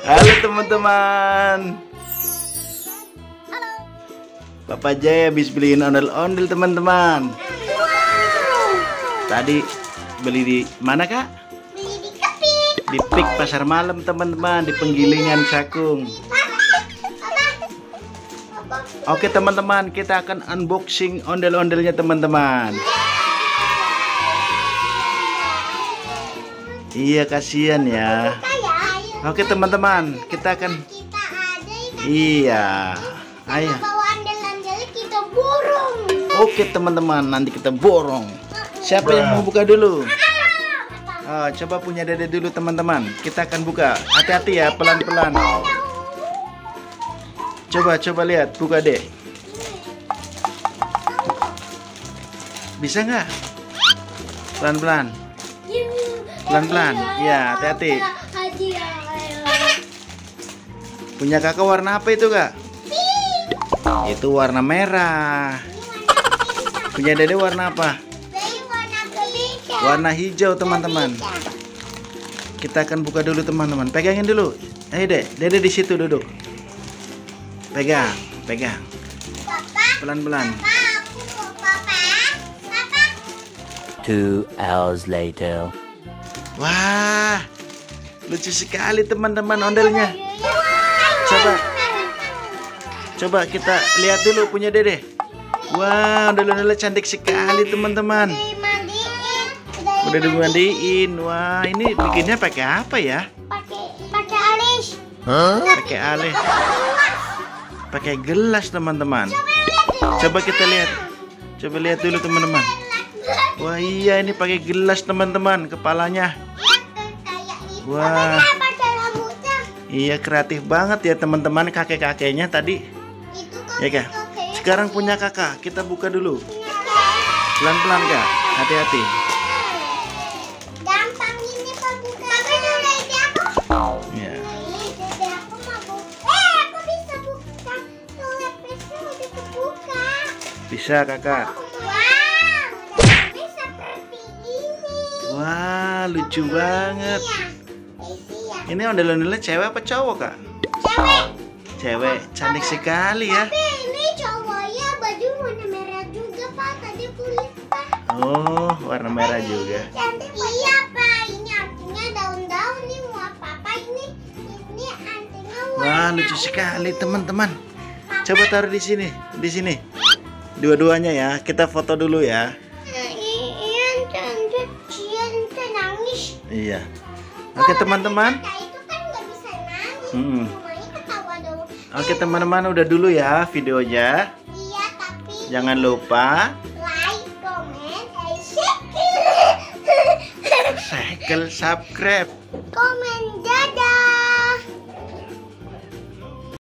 Halo teman-teman. Papa Jay habis beliin ondel-ondel teman-teman. Tadi beli di mana kak? Beli di Kepik. Di Pik Pasar Malam teman-teman, di Penggilingan Cakung. Oke teman-teman, kita akan unboxing ondel-ondelnya teman-teman. Iya kasihan ya. Oke teman-teman, kita akan. Iya. Ayo. Kita borong. Oke teman-teman, nanti kita borong. Siapa yang mau buka dulu? Oh, coba punya dede dulu teman-teman. Kita akan buka. Hati-hati ya, pelan-pelan. Coba lihat, buka deh. Bisa nggak? Pelan-pelan. Pelan-pelan. Ya, hati-hati. Punya kakak warna apa itu kak? Itu warna merah. Punya dede warna apa? Warna hijau teman-teman. Kita akan buka dulu teman-teman. Pegangin dulu. Ayo dede di situ duduk. Pegang. Pelan-pelan. 2 hours later. Wah, lucu sekali teman-teman ondelnya. Coba kita lihat dulu punya dede. Wah, ondel-ondelnya cantik sekali teman-teman. Udah dimandiin. Wah, ini bikinnya pakai apa ya? Pakai alis. Pakai alis. Pakai gelas teman-teman. Coba kita lihat. Coba lihat dulu teman-teman. Wah iya, ini pakai gelas teman-teman kepalanya. Wah. Iya, kreatif banget ya teman-teman kakek-kakeknya tadi. Ya kak. Sekarang punya kakak, kita buka dulu. Pelan-pelan kak, hati-hati. Gampang ini pembuka. Tapi udah ide aku. Ya. Aku bisa buka. Tuh lapisnya udah kebuka. Bisa kakak. Wow, bisa seperti ini. Wah, lucu banget. Ini ondel-ondelnya cewek apa cowok kak? Cewek. Cewek, cantik sekali ya. Tapi ini cowoknya baju warna merah juga pak. Tadi kulit pak. Oh, warna merah juga. Cantik pak. Iya pak. Ini artinya daun-daun nih mau apa ini? Ini artinya warna. Wah, lucu sekali teman-teman. Coba taruh di sini, Dua-duanya ya. Kita foto dulu ya. Iya, cantik. Cian nangis. Iya. Oke teman-teman. Itu kan nggak bisa nangis. Hmm. Semuanya ketawa dong. Oke teman-teman, udah dulu ya videonya. Iya, tapi Jangan lupa like, comment, subscribe. comment